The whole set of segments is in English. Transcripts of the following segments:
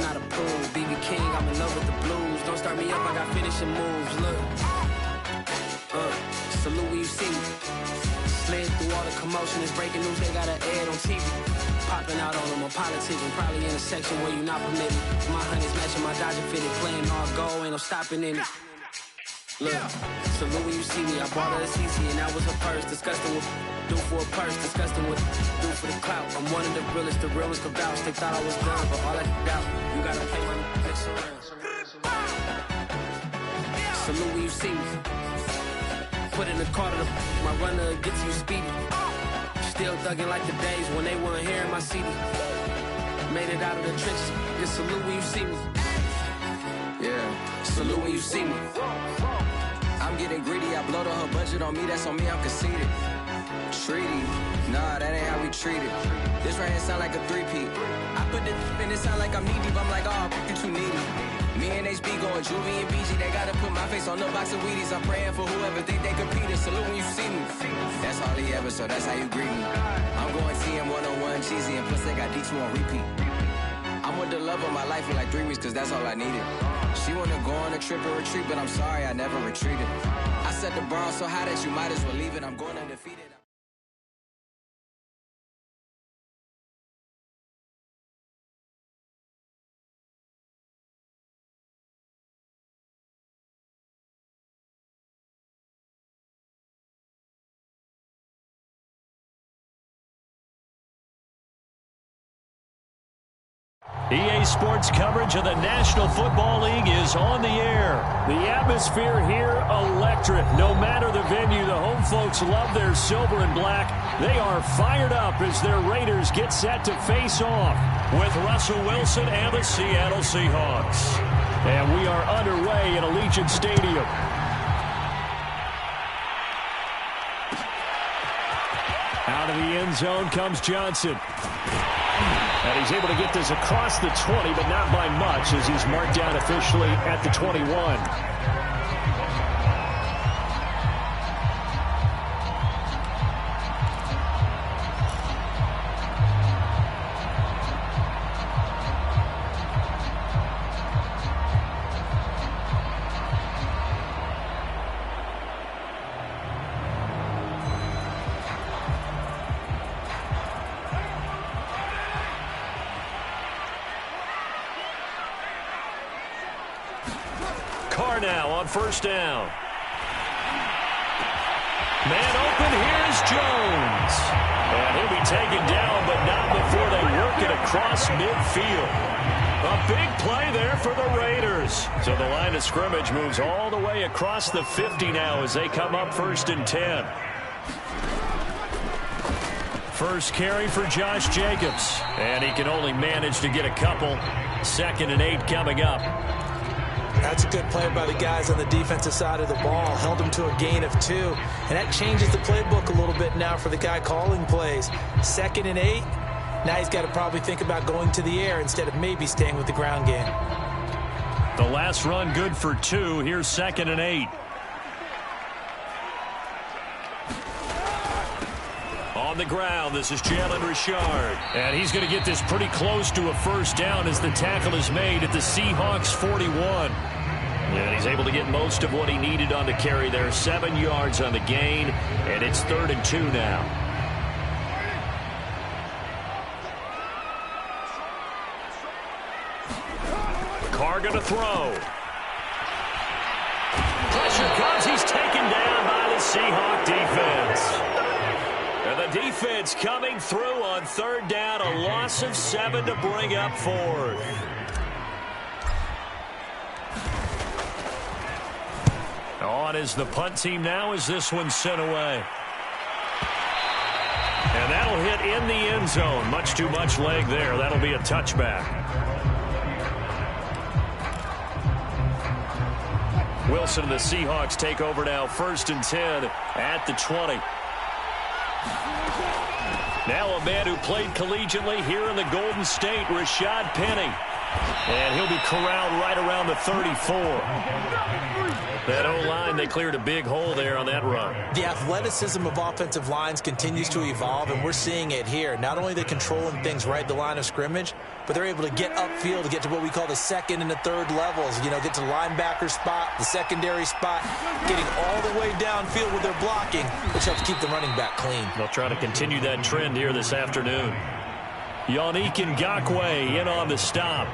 not approved. BB King, I'm in love with the blues. Don't start me up, I got finishing moves. Look, salute when you see me. Slid through all the commotion, it's breaking news, they got an ad on TV. Popping out on them, I'm politicking, probably in a section where you not permitted. My honey's matching my Dodger fitted, playing all goal, ain't no stopping in it. Look, salute when you see me, I bought her a CC and that was her purse. Disgusting with do for a purse, disgusting with do for the clout. I'm one of the realest could vouch. They thought I was done, but all I doubt, you gotta pay my next around. Salute when you see me. Put in the car to my runner gets you speedy. Still thugging like the days when they weren't hearing my CD. Made it out of the trenches. Just salute when you see me. Yeah, salute when you see me. I'm getting greedy. I blowed all her budget on me. That's on me. I'm conceited. Treaty, nah, that ain't how we treat it. This right here sound like a three-peat. I put this in it sound like I'm knee deep. I'm like, oh, you too needy. Me and HB going Juvie and BG. They gotta put my face on the box of Wheaties. I'm praying for whoever think they competing. Salute when you see me. That's all he ever, so that's how you greet me. I'm going TM 101 cheesy, and plus they got D2 on repeat. I'm with the love of my life for like 3 weeks, cause that's all I needed. She wanna go on a trip or retreat, but I'm sorry, I never retreated. I set the bar so high that you might as well leave it. I'm going undefeated. EA Sports coverage of the National Football League is on the air. The atmosphere here, electric. No matter the venue, the home folks love their silver and black. They are fired up as their Raiders get set to face off with Russell Wilson and the Seattle Seahawks. And we are underway in Allegiant Stadium. Out of the end zone comes Johnson. And he's able to get this across the 20, but not by much, as he's marked down officially at the 21. Now on first down. Man open, here's Jones. And he'll be taken down, but not before they work it across midfield. A big play there for the Raiders. So the line of scrimmage moves all the way across the 50 now as they come up 1st and 10. First carry for Josh Jacobs. And he can only manage to get a couple. 2nd and 8 coming up. That's a good play by the guys on the defensive side of the ball. Held him to a gain of 2. And that changes the playbook a little bit now for the guy calling plays. 2nd and 8. Now he's got to probably think about going to the air instead of maybe staying with the ground game. The last run good for 2. Here's 2nd and 8. On the ground, this is Jalen Richard. And he's going to get this pretty close to a first down as the tackle is made at the Seahawks 41. And he's able to get most of what he needed on the carry there. 7 yards on the gain, and it's 3rd and 2 now. Carr going to throw. Pressure comes. He's taken down by the Seahawk defense. And the defense coming through on 3rd down. A loss of 7 to bring up 4th. On is the punt team now as this one's sent away. And that'll hit in the end zone. Much too much leg there. That'll be a touchback. Wilson and the Seahawks take over now. 1st and 10 at the 20. Now a man who played collegiately here in the Golden State, Rashad Penny. And he'll be corralled right around the 34. That O-line, they cleared a big hole there on that run. The athleticism of offensive lines continues to evolve, and we're seeing it here. Not only are they controlling things right at the line of scrimmage, but they're able to get upfield to get to what we call the second and the third levels. You know, get to the linebacker spot, the secondary spot, getting all the way downfield with their blocking, which helps keep the running back clean. They'll try to continue that trend here this afternoon. Yannick Ngakoue in on the stop.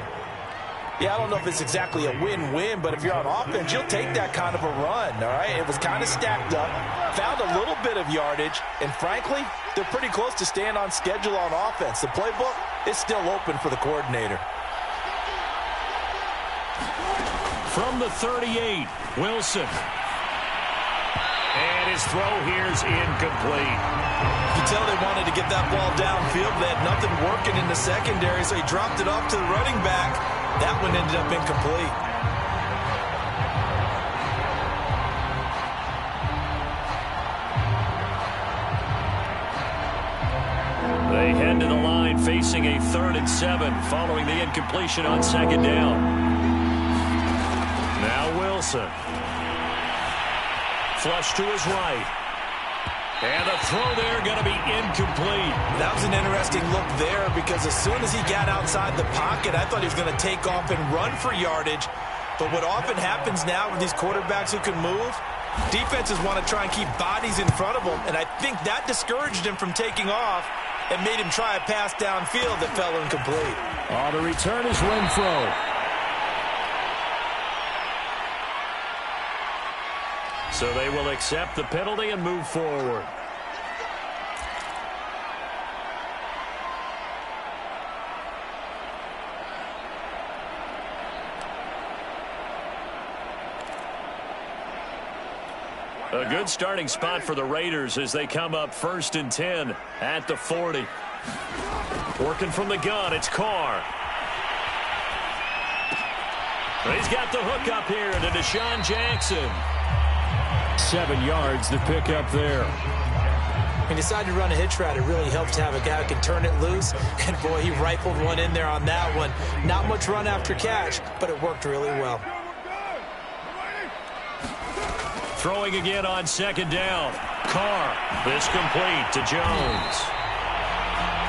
Yeah, I don't know if it's exactly a win-win, but if you're on offense, you'll take that kind of a run, all right? It was kind of stacked up, found a little bit of yardage, and frankly, they're pretty close to staying on schedule on offense. The playbook is still open for the coordinator. From the 38, Wilson. And his throw here's incomplete. You can tell they wanted to get that ball downfield. They had nothing working in the secondary, so he dropped it off to the running back. That one ended up incomplete. They head to the line facing a 3rd and 7 following the incompletion on 2nd down. Now Wilson. Flush to his right. And the throw there going to be incomplete. That was an interesting look there because as soon as he got outside the pocket, I thought he was going to take off and run for yardage. But what often happens now with these quarterbacks who can move, defenses want to try and keep bodies in front of them. And I think that discouraged him from taking off and made him try a pass downfield that fell incomplete. On the return is Renfro. So they will accept the penalty and move forward. A good starting spot for the Raiders as they come up 1st and 10 at the 40. Working from the gun, it's Carr. He's got the hook up here to Deshaun Jackson. 7 yards to pick up there. He decided to run a hitch route. It really helps to have a guy who can turn it loose. And, boy, he rifled one in there on that one. Not much run after catch, but it worked really well. Throwing again on 2nd down. Carr. This complete to Jones.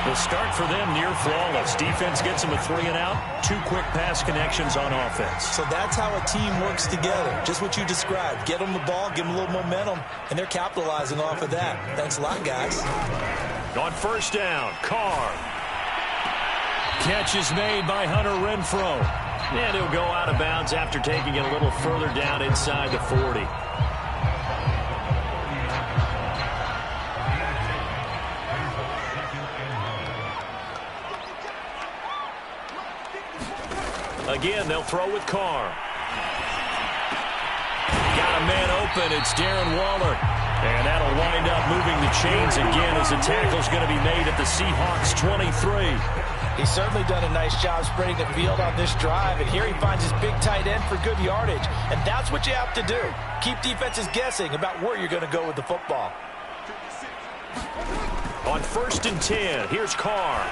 The start for them near flawless. Defense gets them a 3-and-out. 2 quick pass connections on offense. So that's how a team works together. Just what you described. Get them the ball, give them a little momentum, and they're capitalizing off of that. Thanks a lot, guys. On 1st down, Carr. Catch is made by Hunter Renfro. And he'll go out of bounds after taking it a little further down inside the 40. Again, they'll throw with Carr. Got a man open. It's Darren Waller. And that'll wind up moving the chains again as the tackle's going to be made at the Seahawks 23. He's certainly done a nice job spreading the field on this drive. And here he finds his big tight end for good yardage. And that's what you have to do. Keep defenses guessing about where you're going to go with the football. On 1st and 10, here's Carr.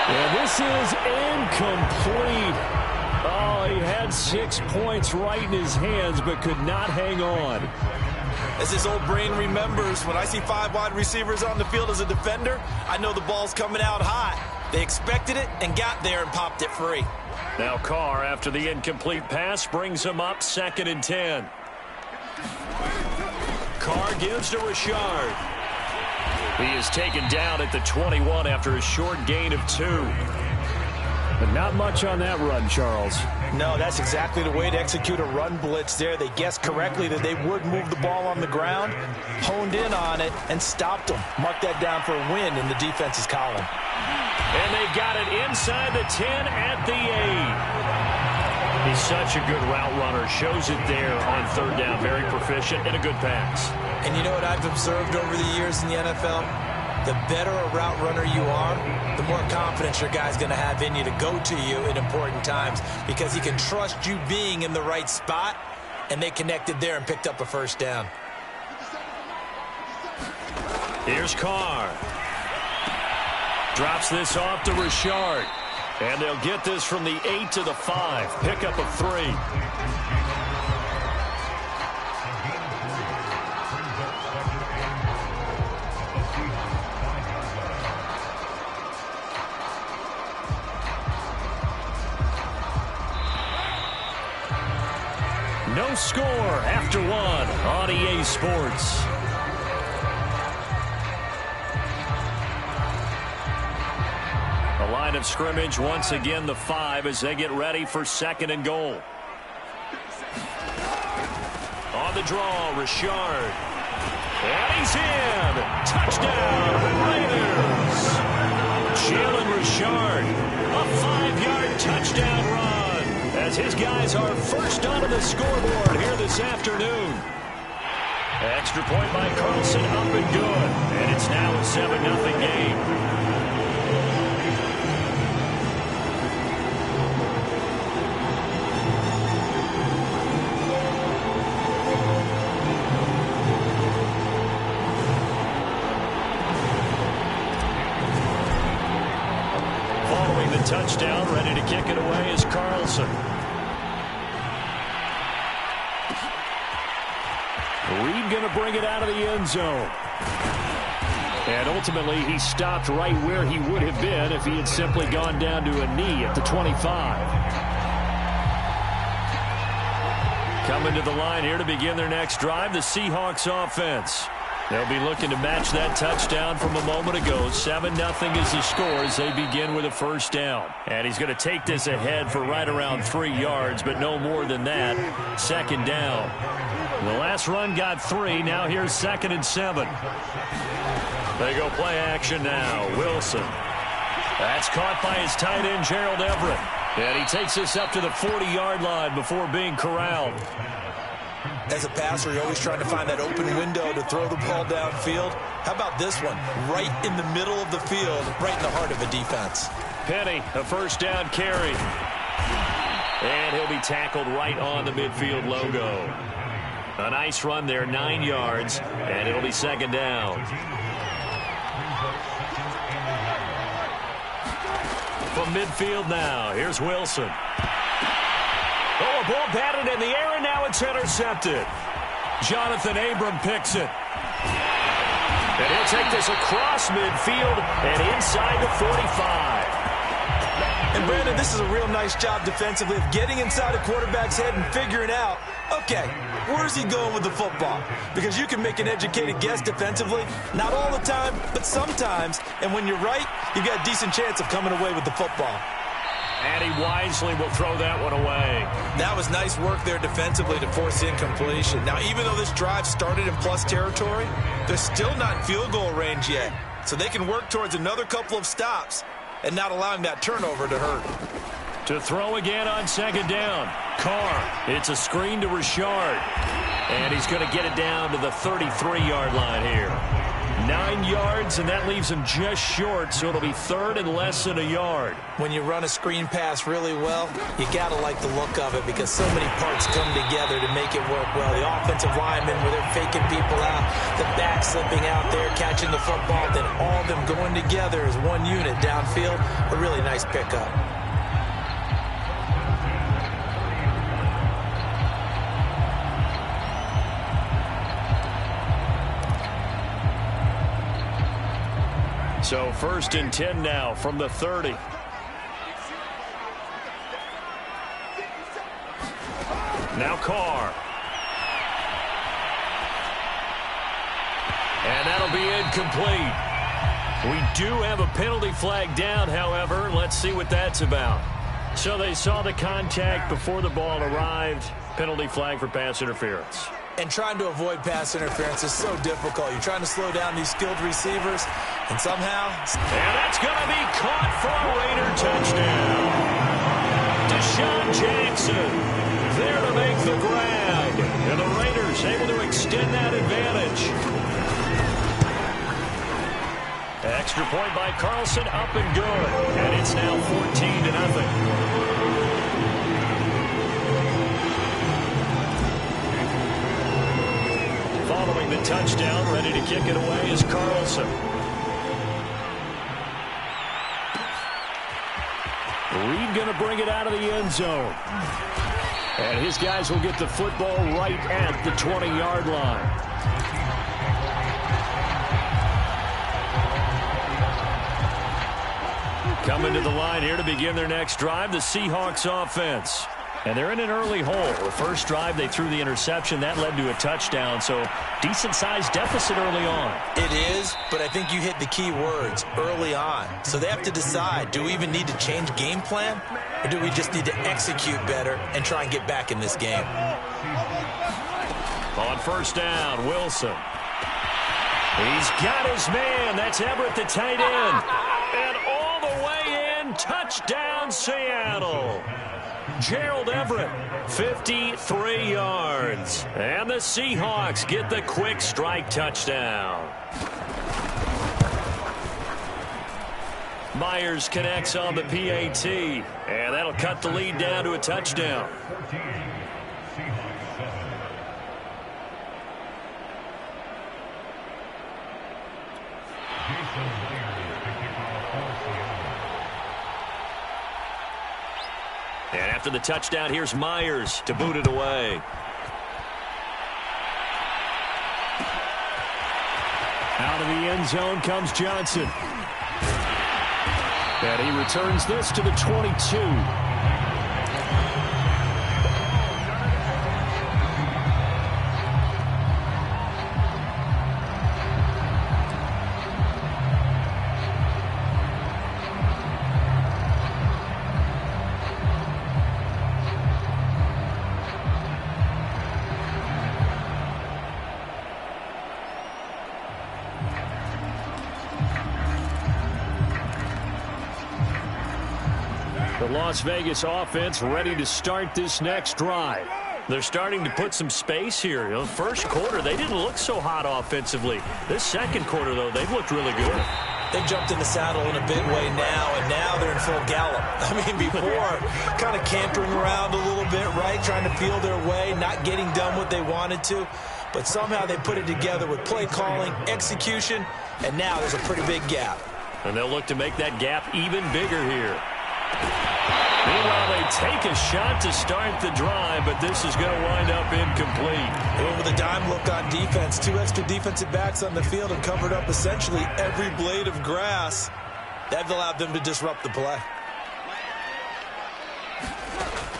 And this is incomplete. Oh, he had 6 points right in his hands, but could not hang on. As his old brain remembers, when I see 5 wide receivers on the field as a defender, I know the ball's coming out hot. They expected it and got there and popped it free. Now Carr, after the incomplete pass, brings him up 2nd and 10. Carr gives to Richard. He is taken down at the 21 after a short gain of 2. But not much on that run, Charles. No, that's exactly the way to execute a run blitz there. They guessed correctly that they would move the ball on the ground, honed in on it, and stopped them. Mark that down for a win in the defense's column. And they've got it inside the 10 at the 8. He's such a good route runner. Shows it there on 3rd down. Very proficient and a good pass. And you know what I've observed over the years in the NFL? The better a route runner you are, the more confidence your guy's going to have in you to go to you in important times because he can trust you being in the right spot, and they connected there and picked up a 1st down. Here's Carr. Drops this off to Richard. And they'll get this from the 8 to the 5. Pickup of 3. No score after 1 on EA Sports. The line of scrimmage once again the 5 as they get ready for 2nd and goal. On the draw, Richard. And he's in. Touchdown, Raiders. Jalen Richard, a 5-yard touchdown run, as his guys are first onto the scoreboard here this afternoon. Extra point by Carlson, up and good. And it's now a 7-0 game. Following the touchdown, ready to kick it away is Carlson. Reed going to bring it out of the end zone. And ultimately, he stopped right where he would have been if he had simply gone down to a knee at the 25. Coming to the line here to begin their next drive, the Seahawks offense. They'll be looking to match that touchdown from a moment ago. 7-0 is the score as they begin with a first down. And he's going to take this ahead for right around 3 yards, but no more than that. 2nd down. The last run got 3. Now here's 2nd and 7. They go play action now. Wilson. That's caught by his tight end, Gerald Everett. And he takes this up to the 40-yard line before being corralled. As a passer, you're always trying to find that open window to throw the ball downfield. How about this one? Right in the middle of the field, right in the heart of a defense. Penny, a first down carry. And he'll be tackled right on the midfield logo. A nice run there, 9 yards, and it'll be 2nd down. From midfield now, here's Wilson. Oh, a ball batted in the air, and now it's intercepted. Jonathan Abram picks it. And he'll take this across midfield and inside the 45. And, Brandon, this is a real nice job defensively of getting inside a quarterback's head and figuring out, okay, where's he going with the football? Because you can make an educated guess defensively. Not all the time, but sometimes. And when you're right, you've got a decent chance of coming away with the football. And he wisely will throw that one away. That was nice work there defensively to force incompletion. Now, even though this drive started in plus territory, they're still not in field goal range yet. So they can work towards another couple of stops and not allowing that turnover to hurt. To throw again on 2nd down. Carr. It's a screen to Richard. And he's going to get it down to the 33-yard line here. 9 yards, and that leaves him just short, so it'll be 3rd and less than a yard. When you run a screen pass really well, you got to like the look of it because so many parts come together to make it work well. The offensive linemen, where they're faking people out, the back slipping out there, catching the football, then all of them going together as one unit downfield. A really nice pickup. So 1st and 10 now from the 30. Now Carr. And that'll be incomplete. We do have a penalty flag down, however. Let's see what that's about. So they saw the contact before the ball arrived. Penalty flag for pass interference. And trying to avoid pass interference is so difficult. You're trying to slow down these skilled receivers, and somehow... And that's going to be caught for a Raider touchdown. Deshaun Jackson there to make the grab. And the Raiders able to extend that advantage. Extra point by Carlson, up and good. And it's now 14-0. Following the touchdown, ready to kick it away is Carlson. Reed going to bring it out of the end zone. And his guys will get the football right at the 20-yard line. Coming to the line here to begin their next drive, the Seahawks offense. And they're in an early hole. The first drive, they threw the interception. That led to a touchdown, so decent-sized deficit early on. It is, but I think you hit the key words, early on. So they have to decide, do we even need to change game plan, or do we just need to execute better and try and get back in this game? On first down, Wilson. He's got his man. That's Everett, the tight end. And all the way in, touchdown, Seattle. Gerald Everett, 53 yards. And the Seahawks get the quick strike touchdown. Myers connects on the PAT. And that'll cut the lead down to a touchdown. And after the touchdown, here's Myers to boot it away. Out of the end zone comes Johnson. And he returns this to the 22. The Las Vegas offense ready to start this next drive. They're starting to put some space here. You know, first quarter, they didn't look so hot offensively. This second quarter, though, they've looked really good. They jumped in the saddle in a big way now, and now they're in full gallop. I mean, before, kind of cantering around a little bit, right, trying to feel their way, not getting done what they wanted to. But somehow they put it together with play calling, execution, and now there's a pretty big gap. And they'll look to make that gap even bigger here. Meanwhile, they take a shot to start the drive, but this is going to wind up incomplete. They went with a dime look on defense. 2 extra defensive backs on the field and covered up essentially every blade of grass. That allowed them to disrupt the play.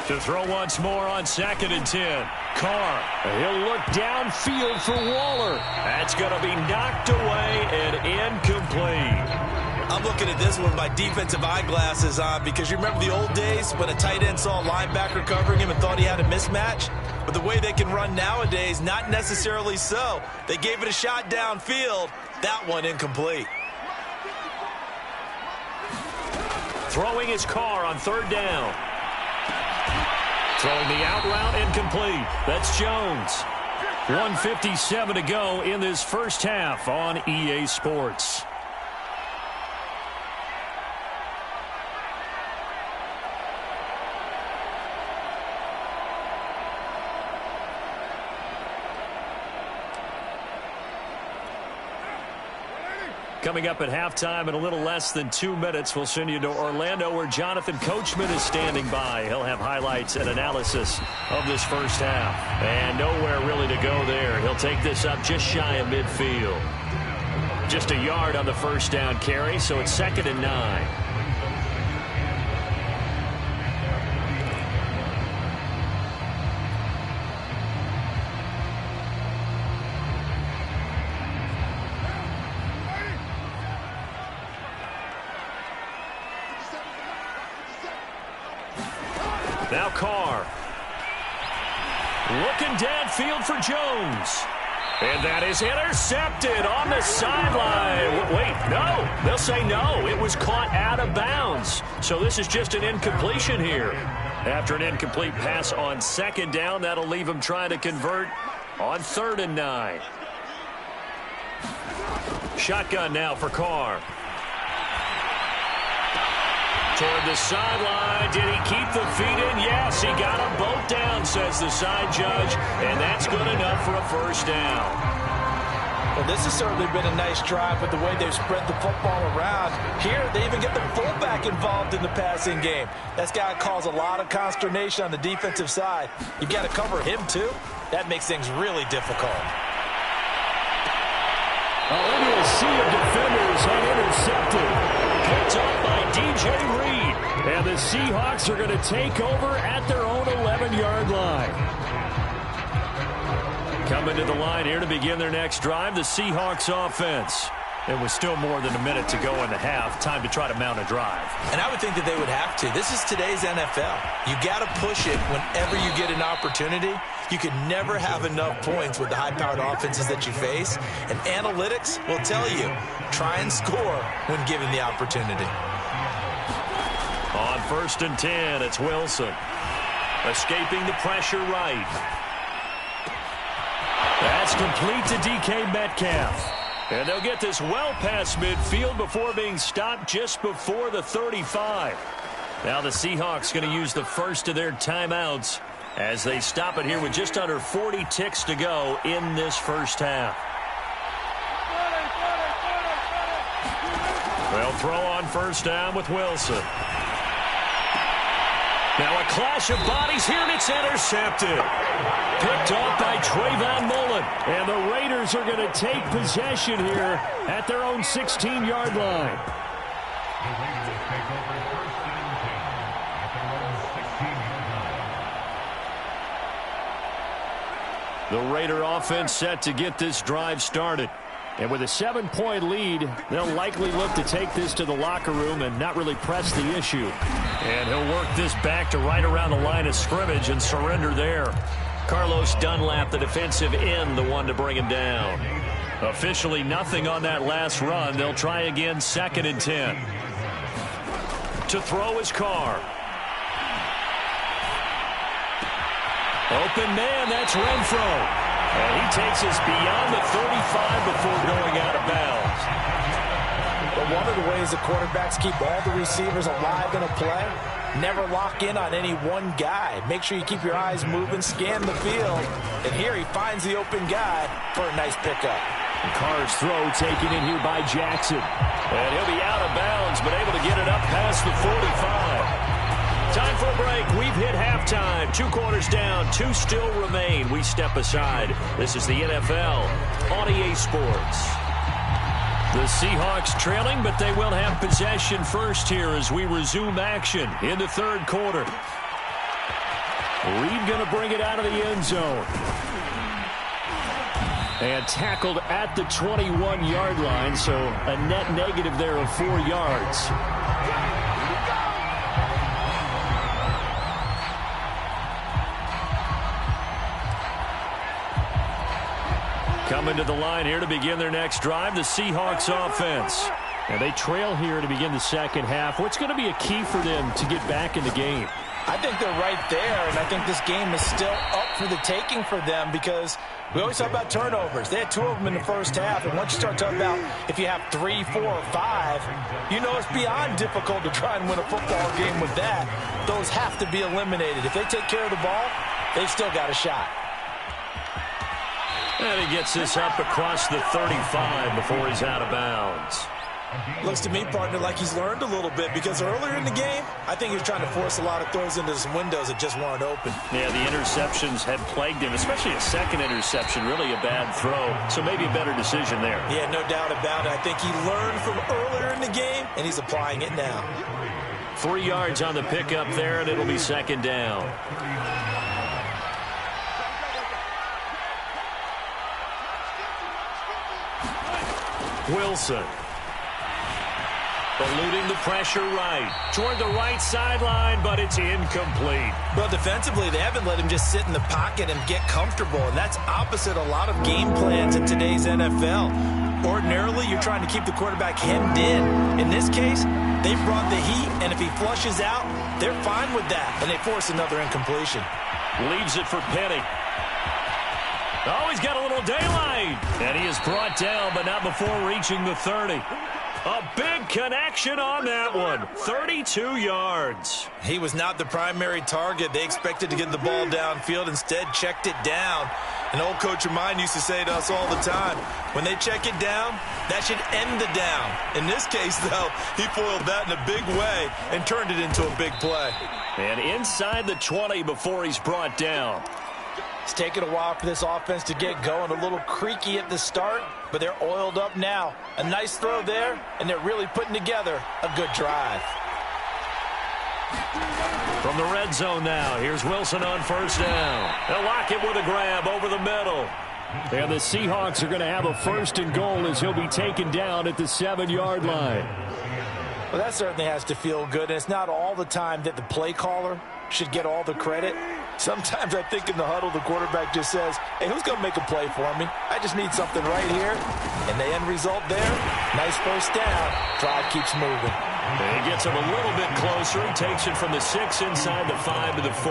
To throw once more on 2nd and 10. Carr, he'll look downfield for Waller. That's going to be knocked away and incomplete. I'm looking at this with my defensive eyeglasses on because you remember the old days when a tight end saw a linebacker covering him and thought he had a mismatch? But the way they can run nowadays, not necessarily so. They gave it a shot downfield. That one incomplete. Throwing his Carr on 3rd down. Throwing the out route incomplete. That's Jones. 1:57 to go in this first half on EA Sports. Coming up at halftime in a little less than 2 minutes, we'll send you to Orlando where Jonathan Coachman is standing by. He'll have highlights and analysis of this first half. And nowhere really to go there. He'll take this up just shy of midfield. Just a yard on the first down carry, so it's 2nd and 9. Now Carr. Looking downfield for Jones. And that is intercepted on the sideline. Wait, no. They'll say no. It was caught out of bounds. So this is just an incompletion here. After an incomplete pass on 2nd down, that'll leave him trying to convert on 3rd and 9. Shotgun now for Carr. Toward the sideline. Did he keep the feet in? Yes, he got them both down, says the side judge, and that's good enough for a first down. Well, this has certainly been a nice drive with the way they've spread the football around. Here, they even get the fullback involved in the passing game. That's got to cause a lot of consternation on the defensive side. You've got to cover him, too. That makes things really difficult. Already a sea of defenders and intercepted. Picked up by DJ Reed. And the Seahawks are going to take over at their own 11-yard line. Coming to the line here to begin their next drive, the Seahawks offense. It was still more than a minute to go in the half. Time to try to mount a drive. And I would think that they would have to. This is today's NFL. You got to push it whenever you get an opportunity. You can never have enough points with the high-powered offenses that you face. And analytics will tell you, try and score when given the opportunity. On 1st and 10, it's Wilson. Escaping the pressure right. That's complete to DK Metcalf. And they'll get this well past midfield before being stopped just before the 35. Now the Seahawks going to use the first of their timeouts as they stop it here with just under 40 ticks to go in this first half. They'll throw on first down with Wilson. Now a clash of bodies here, and it's intercepted. Picked off by Trayvon Mullen. And the Raiders are going to take possession here at their own 16-yard line. The Raider offense set to get this drive started. And with a 7-point lead, they'll likely look to take this to the locker room and not really press the issue. And he'll work this back to right around the line of scrimmage and surrender there. Carlos Dunlap, the defensive end, the one to bring him down. Officially nothing on that last run. They'll try again, 2nd and 10. To throw is Carr. Open man, that's Renfro. And he takes us beyond the 35 before going out of bounds. But one of the ways the quarterbacks keep all the receivers alive in a play, never lock in on any one guy. Make sure you keep your eyes moving, scan the field. And here he finds the open guy for a nice pickup. Carr's throw taken in here by Jackson. And he'll be out of bounds, but able to get it up past the 45. Time for a break. We've hit halftime. 2 quarters down. 2 still remain. We step aside. This is the NFL on EA Sports. The Seahawks trailing, but they will have possession first here as we resume action in the 3rd quarter. Reed going to bring it out of the end zone. And tackled at the 21-yard line, so a net negative there of 4 yards. Coming to the line here to begin their next drive, the Seahawks offense. And they trail here to begin the second half. What's going to be a key for them to get back in the game? I think they're right there, and I think this game is still up for the taking for them because we always talk about turnovers. They had 2 of them in the first half, and once you start talking about if you have 3, 4, or 5, you know it's beyond difficult to try and win a football game with that. Those have to be eliminated. If they take care of the ball, they've still got a shot. And he gets this up across the 35 before he's out of bounds. Looks to me, partner, like he's learned a little bit because earlier in the game, I think he was trying to force a lot of throws into some windows that just weren't open. Yeah, the interceptions had plagued him, especially a second interception, really a bad throw. So maybe a better decision there. Yeah, no doubt about it. I think he learned from earlier in the game, and he's applying it now. 3 yards on the pickup there, and it'll be 2nd down. Wilson. Eluding the pressure right. Toward the right sideline, but it's incomplete. Well, defensively, they haven't let him just sit in the pocket and get comfortable, and that's opposite a lot of game plans in today's NFL. Ordinarily, you're trying to keep the quarterback hemmed in. In this case, they brought the heat, and if he flushes out, they're fine with that, and they force another incompletion. Leaves it for Penny. Oh, he's got a little daylight. And he is brought down, but not before reaching the 30. A big connection on that one. 32 yards. He was not the primary target. They expected to get the ball downfield. Instead, checked it down. An old coach of mine used to say to us all the time, when they check it down, that should end the down. In this case, though, he foiled that in a big way and turned it into a big play. And inside the 20 before he's brought down. It's taken a while for this offense to get going. A little creaky at the start, but they're oiled up now. A nice throw there, and they're really putting together a good drive. From the red zone now, here's Wilson on first down. They'll lock it with a grab over the middle. And the Seahawks are going to have a first and goal as he'll be taken down at the 7-yard line. Well, that certainly has to feel good, and it's not all the time that the play caller should get all the credit. Sometimes I think in the huddle, the quarterback just says, hey, who's going to make a play for me? I just need something right here. And the end result there, nice first down. Drive keeps moving. And he gets him a little bit closer. He takes it from the 6 inside the 5 to the 4.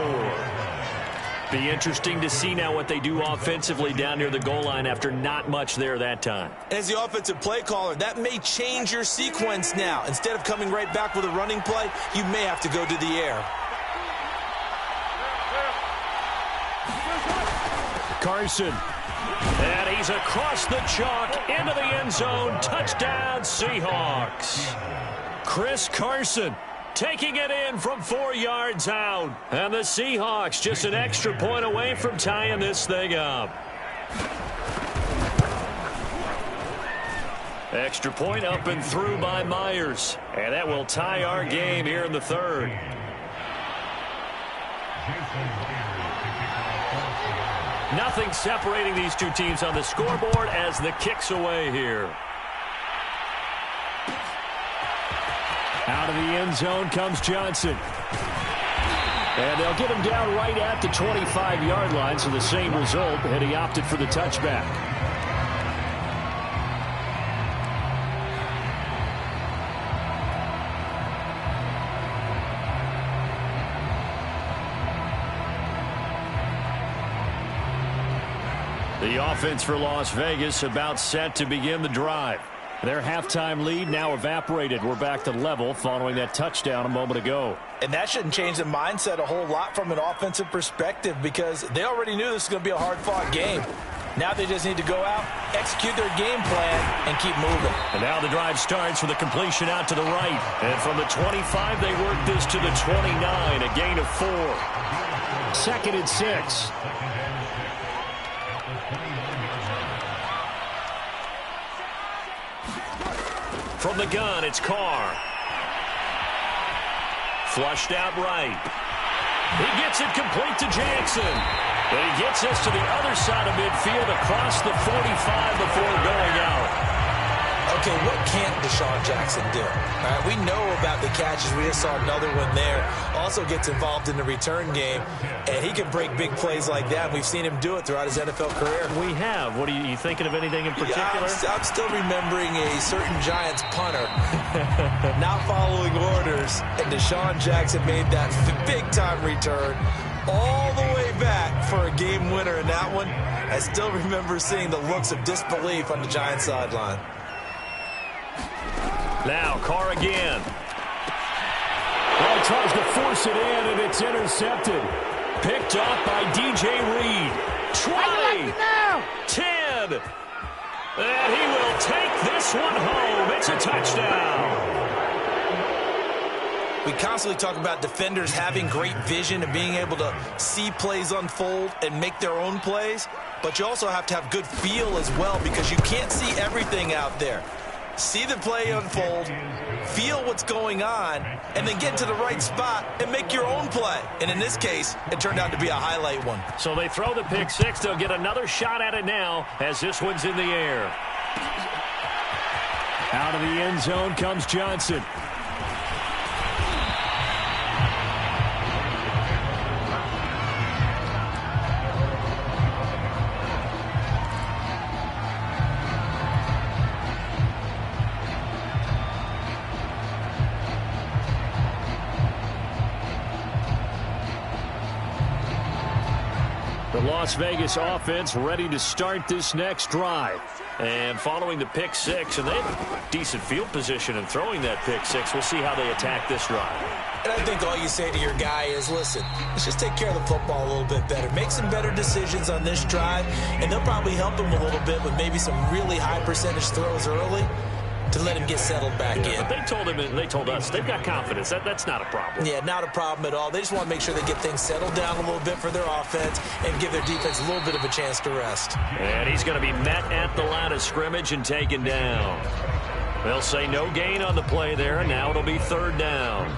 Be interesting to see now what they do offensively down near the goal line after not much there that time. As the offensive play caller, that may change your sequence now. Instead of coming right back with a running play, you may have to go to the air. Carson. And he's across the chalk into the end zone. Touchdown, Seahawks. Chris Carson taking it in from 4 yards out. And the Seahawks just an extra point away from tying this thing up. Extra point up and through by Myers. And that will tie our game here in the third. Nothing separating these two teams on the scoreboard as the kick's away here. Out of the end zone comes Johnson. And they'll get him down right at the 25-yard line, so the same result, and he opted for the touchback. The offense for Las Vegas about set to begin the drive. Their halftime lead now evaporated. We're back to level following that touchdown a moment ago. And that shouldn't change the mindset a whole lot from an offensive perspective because they already knew this was going to be a hard-fought game. Now they just need to go out, execute their game plan, and keep moving. And now the drive starts with a completion out to the right. And from the 25, they work this to the 29, a gain of 4. 2nd and 6. From the gun, it's Carr. Flushed out right. He gets it complete to Jackson. And he gets us to the other side of midfield across the 45 before going out. Okay, what can't Deshaun Jackson do? All right, we know about the catches. We just saw another one there. Also gets involved in the return game, and he can break big plays like that. We've seen him do it throughout his NFL career. We have. What are you thinking of anything in particular? Yeah, I'm still remembering a certain Giants punter not following orders, and Deshaun Jackson made that big-time return all the way back for a game winner in that one. I still remember seeing the looks of disbelief on the Giants sideline. Now, Carr again. Well, he tries to force it in, and it's intercepted. Picked off by DJ Reed. 20. 10. And he will take this one home. It's a touchdown. We constantly talk about defenders having great vision and being able to see plays unfold and make their own plays. But you also have to have good feel as well because you can't see everything out there. See the play unfold, feel what's going on, and then get to the right spot and make your own play. And in this case, it turned out to be a highlight one. So they throw the pick six. They'll get another shot at it now as this one's in the air. Out of the end zone comes Johnson. The Las Vegas offense ready to start this next drive. And following the pick six, and they have a decent field position in throwing that pick six. We'll see how they attack this drive. And I think all you say to your guy is, listen, let's just take care of the football a little bit better. Make some better decisions on this drive, and they'll probably help him a little bit with maybe some really high percentage throws early to let him get settled back in. But they told us they've got confidence. That's not a problem. Yeah, not a problem at all. They just want to make sure they get things settled down a little bit for their offense and give their defense a little bit of a chance to rest. And he's going to be met at the line of scrimmage and taken down. They'll say no gain on the play there, and now it'll be third down.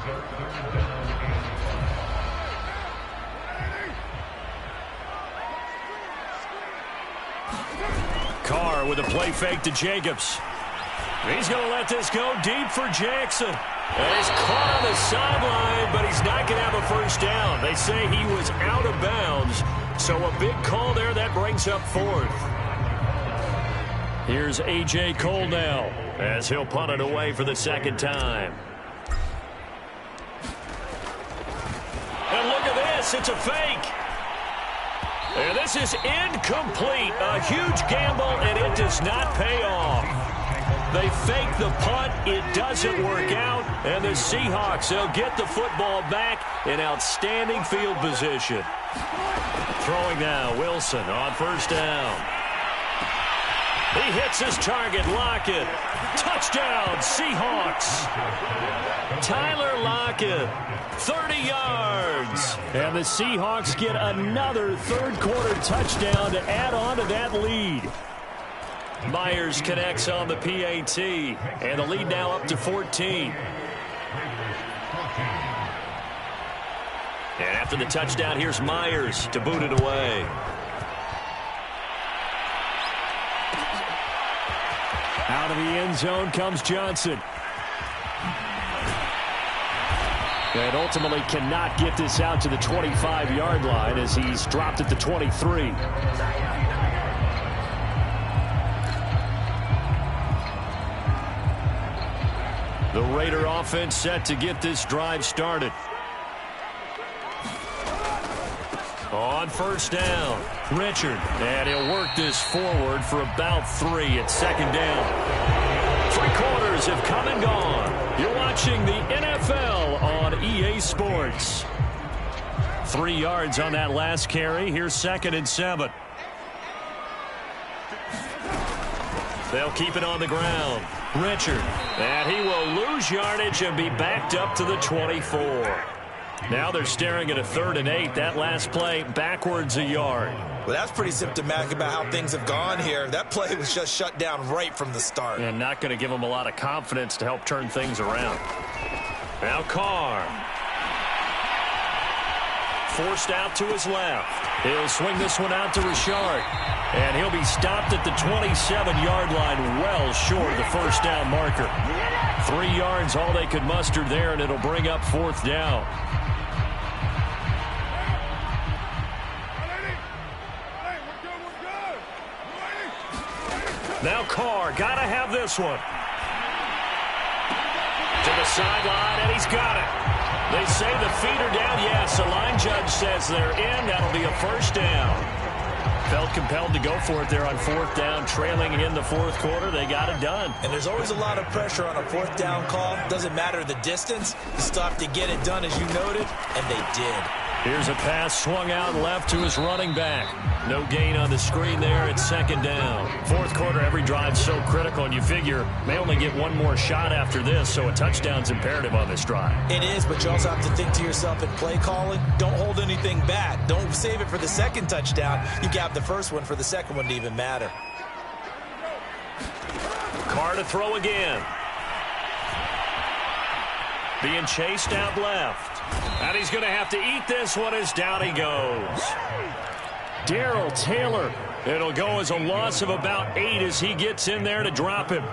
Carr with a play fake to Jacobs. He's going to let this go deep for Jackson. And he's caught on the sideline, but he's not going to have a first down. They say he was out of bounds, so a big call there that brings up fourth. Here's A.J. Cole now, as he'll punt it away for the second time. And look at this, it's a fake. And this is incomplete. A huge gamble, and it does not pay off. They fake the punt. It doesn't work out. And the Seahawks, they'll get the football back in outstanding field position. Throwing now, Wilson on first down. He hits his target, Lockett. Touchdown, Seahawks. Tyler Lockett, 30 yards. And the Seahawks get another third-quarter touchdown to add on to that lead. Myers connects on the PAT, and the lead now up to 14. And after the touchdown, here's Myers to boot it away. Out of the end zone comes Johnson. And ultimately cannot get this out to the 25-yard line as he's dropped at the 23. The Raider offense set to get this drive started. On first down, Richard. And he'll work this forward for about 3 at second down. 3 quarters have come and gone. You're watching the NFL on EA Sports. 3 yards on that last carry. Here's 2nd and 7. They'll keep it on the ground. Richard. And he will lose yardage and be backed up to the 24. Now they're staring at a 3rd and 8. That last play backwards a yard. Well, that's pretty symptomatic about how things have gone here. That play was just shut down right from the start. And not going to give him a lot of confidence to help turn things around. Now Carr. Forced out to his left. He'll swing this one out to Richard. And he'll be stopped at the 27-yard line, well short of the first down marker. 3 yards, all they could muster there, and it'll bring up 4th down. Now Carr, got to have this one. To the sideline, and he's got it. They say the feet are down. Yes, the line judge says they're in. That'll be a first down. Felt compelled to go for it there on 4th down, trailing in the 4th quarter. They got it done. And there's always a lot of pressure on a 4th down call. Doesn't matter the distance. You still have to get it done, as you noted, and they did. Here's a pass swung out left to his running back. No gain on the screen there at 2nd down. 4th quarter, every drive's so critical, and you figure they only get one more shot after this, so a touchdown's imperative on this drive. It is, but you also have to think to yourself in play calling, don't hold anything back. Don't save it for the 2nd touchdown. You got the first one for the 2nd one to even matter. Carr to throw again. Being chased out left. And he's going to have to eat this one as down he goes. Darrell Taylor. It'll go as a loss of about 8 as he gets in there to drop him.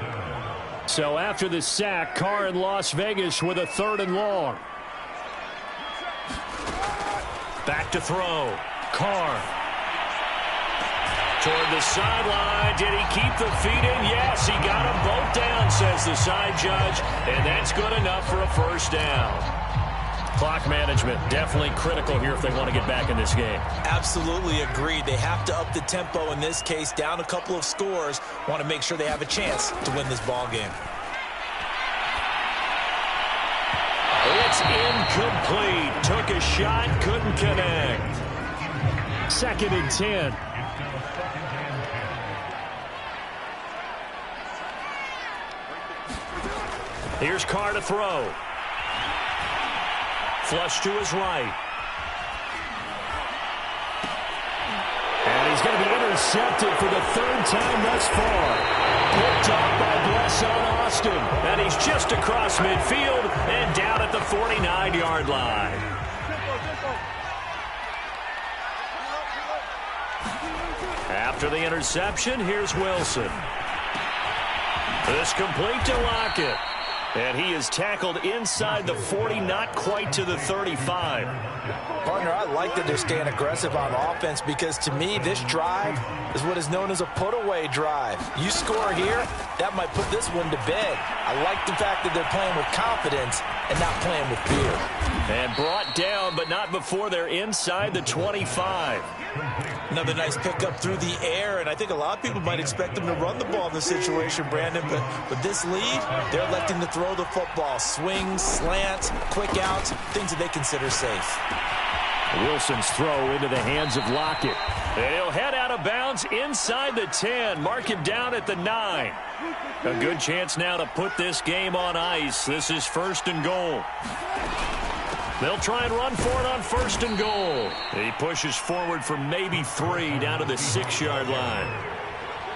So after the sack, Carr in Las Vegas with a 3rd and long. Back to throw. Carr. Toward the sideline. Did he keep the feet in? Yes, he got them both down, says the side judge. And that's good enough for a first down. Clock management definitely critical here if they want to get back in this game. Absolutely agreed. They have to up the tempo in this case, down a couple of scores. Want to make sure they have a chance to win this ball game. It's incomplete. Took a shot, couldn't connect. 2nd and 10. Here's Carr to throw. Flush to his right. And he's going to be intercepted for the 3rd time thus far. Picked off by Bless on Austin. And he's just across midfield and down at the 49-yard line. After the interception, here's Wilson. This complete to Lockett. And he is tackled inside the 40, not quite to the 35. Partner, I like that they're staying aggressive on offense because, to me, this drive is what is known as a put-away drive. You score here, that might put this one to bed. I like the fact that they're playing with confidence and not playing with fear. And brought down, but not before they're inside the 25. Another nice pickup through the air, and I think a lot of people might expect them to run the ball in this situation, Brandon, but with this lead, they're electing to throw the football. Swings, slants, quick outs, things that they consider safe. Wilson's throw into the hands of Lockett. And he'll head out of bounds inside the 10. Mark him down at the 9. A good chance now to put this game on ice. This is 1st and goal. They'll try and run for it on 1st and goal. He pushes forward for maybe 3 down to the 6-yard line.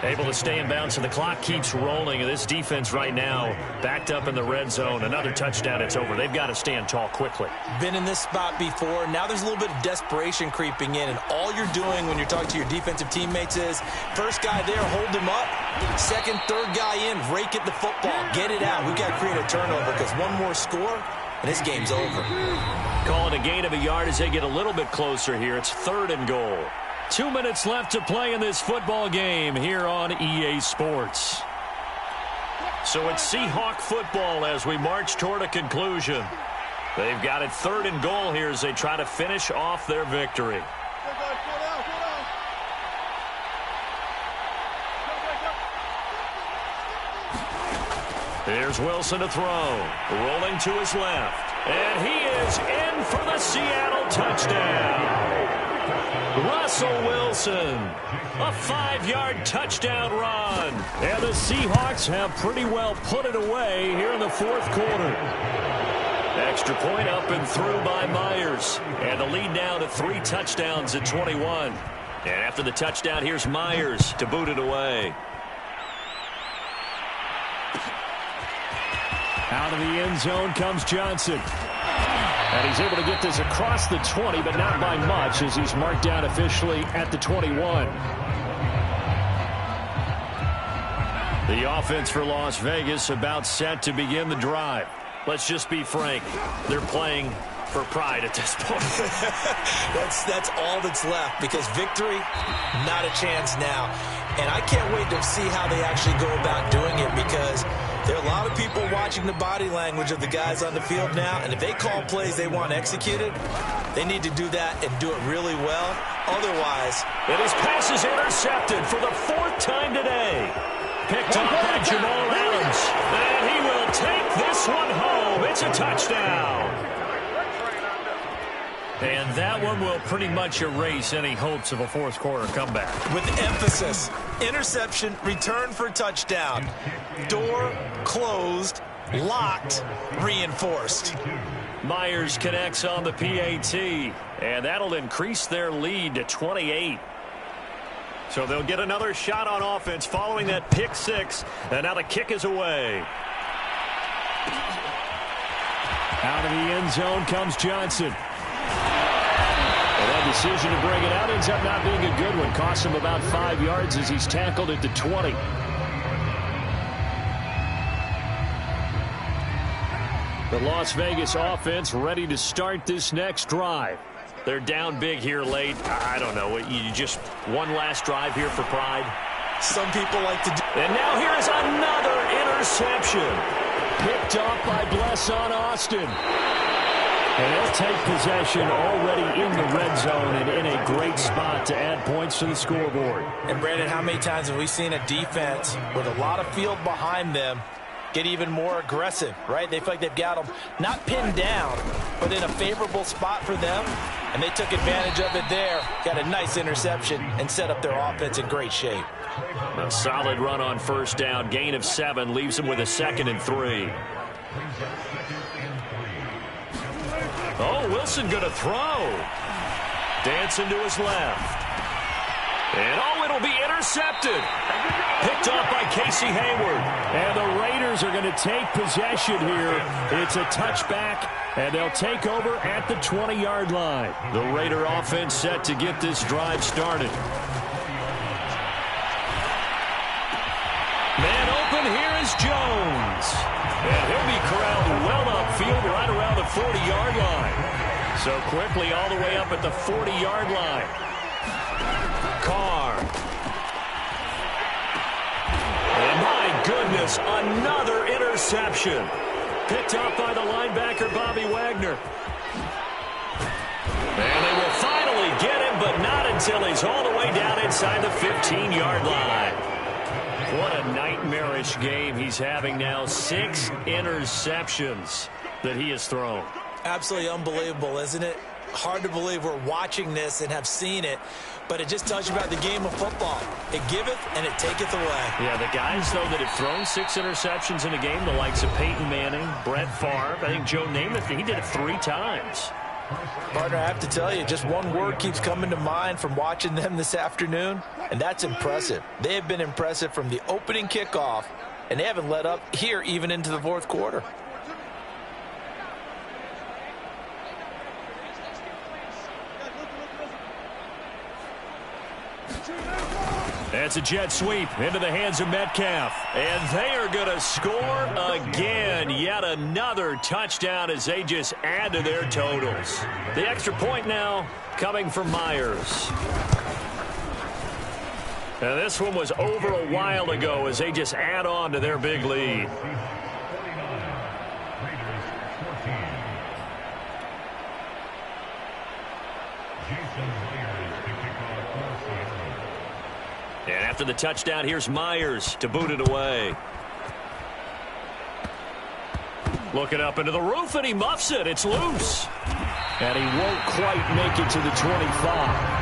Able to stay in bounds, and the clock keeps rolling. And this defense right now backed up in the red zone. Another touchdown, it's over. They've got to stand tall quickly. Been in this spot before. Now there's a little bit of desperation creeping in, and all you're doing when you're talking to your defensive teammates is first guy there, hold him up. Second, third guy in, rake at the football. Get it out. We've got to create a turnover because one more score, and this game's over. Call it a gain of a yard as they get a little bit closer here. It's 3rd and goal. 2 minutes left to play in this football game here on EA Sports. So it's Seahawk football as we march toward a conclusion. They've got it 3rd and goal here as they try to finish off their victory. Here's Wilson to throw. Rolling to his left. And he is in for the Seattle touchdown. Russell Wilson, a 5-yard touchdown run. And the Seahawks have pretty well put it away here in the 4th quarter. Extra point up and through by Myers. And the lead now to 3 touchdowns at 21. And after the touchdown, here's Myers to boot it away. Out of the end zone comes Johnson. And he's able to get this across the 20, but not by much as he's marked down officially at the 21. The offense for Las Vegas about set to begin the drive. Let's just be frank. They're playing for pride at this point. That's all that's left because victory, not a chance now. And I can't wait to see how they actually go about doing it because there are a lot of people watching the body language of the guys on the field now, and if they call plays they want executed, they need to do that and do it really well. Otherwise, and his pass is intercepted for the 4th time today. Picked up by Jamal Adams, and he will take this one home. It's a touchdown. And that one will pretty much erase any hopes of a 4th quarter comeback. With emphasis, interception, return for touchdown. Door closed, locked, reinforced. Myers connects on the PAT, and that'll increase their lead to 28. So they'll get another shot on offense following that pick 6, and now the kick is away. Out of the end zone comes Johnson. And that decision to bring it out ends up not being a good one. Costs him about 5 yards as he's tackled at the 20. The Las Vegas offense ready to start this next drive. They're down big here late. I don't know. You just one last drive here for pride. Some people like to do. And now here is another interception. Picked off by Bless on Austin. And they'll take possession already in the red zone and in a great spot to add points to the scoreboard. And, Brandon, how many times have we seen a defense with a lot of field behind them get even more aggressive, right? They feel like they've got them not pinned down, but in a favorable spot for them, and they took advantage of it there. Got a nice interception and set up their offense in great shape. A solid run on first down. Gain of 7 leaves them with a 2nd and 3. Oh, Wilson going to throw. Dancing to his left. And oh, it'll be intercepted. Picked off by Casey Hayward. And the Raiders are going to take possession here. It's a touchback, and they'll take over at the 20-yard line. The Raider offense set to get this drive started. Man open, here is Jones. And he'll be corralled well upfield right around the 40-yard line. So quickly all the way up at the 40-yard line. Carr. And my goodness, another interception. Picked up by the linebacker, Bobby Wagner. And they will finally get him, but not until he's all the way down inside the 15-yard line. What a nightmarish game he's having now. 6 interceptions that he has thrown. Absolutely unbelievable, isn't it? Hard to believe we're watching this and have seen it, but it just tells you about the game of football. It giveth and it taketh away. Yeah, the guys, though, that have thrown 6 interceptions in a game, the likes of Peyton Manning, Brett Favre, I think Joe Namath, he did it 3 times. Partner, I have to tell you, just one word keeps coming to mind from watching them this afternoon, and that's impressive. They have been impressive from the opening kickoff, and they haven't let up here even into the 4th quarter. That's a jet sweep into the hands of Metcalf. And they are going to score again. Yet another touchdown as they just add to their totals. The extra point now coming from Myers. And this one was over a while ago as they just add on to their big lead. And after the touchdown, here's Myers to boot it away. Looking up into the roof, and he muffs it. It's loose. And he won't quite make it to the 25.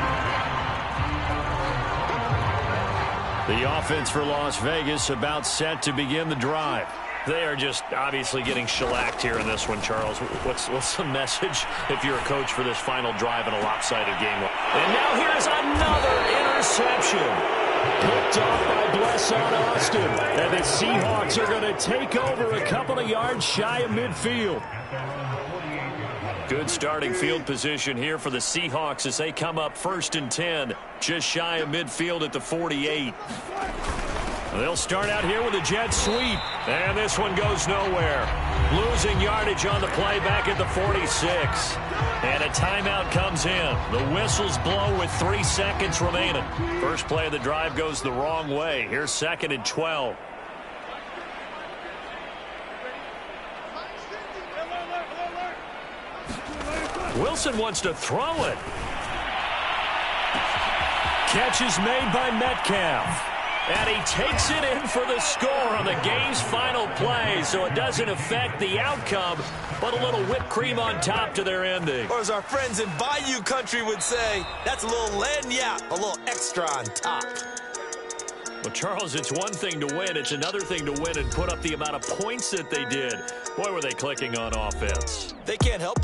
The offense for Las Vegas about set to begin the drive. They are just obviously getting shellacked here in this one, Charles. What's the message if you're a coach for this final drive in a lopsided game? And now here's another interception. Picked off by Blesson Austin. And the Seahawks are going to take over a couple of yards shy of midfield. Good starting field position here for the Seahawks as they come up 1st and 10, just shy of midfield at the 48. They'll start out here with a jet sweep, and this one goes nowhere. Losing yardage on the play back at the 46. And a timeout comes in. The whistles blow with 3 seconds remaining. First play of the drive goes the wrong way. Here's 2nd and 12. Wilson wants to throw it. Catch is made by Metcalf. And he takes it in for the score on the game's final play, so it doesn't affect the outcome, but a little whipped cream on top to their ending. Or as our friends in Bayou Country would say, that's a little lagniappe, a little extra on top. Well, Charles, it's one thing to win. It's another thing to win and put up the amount of points that they did. Boy, were they clicking on offense. They can't help but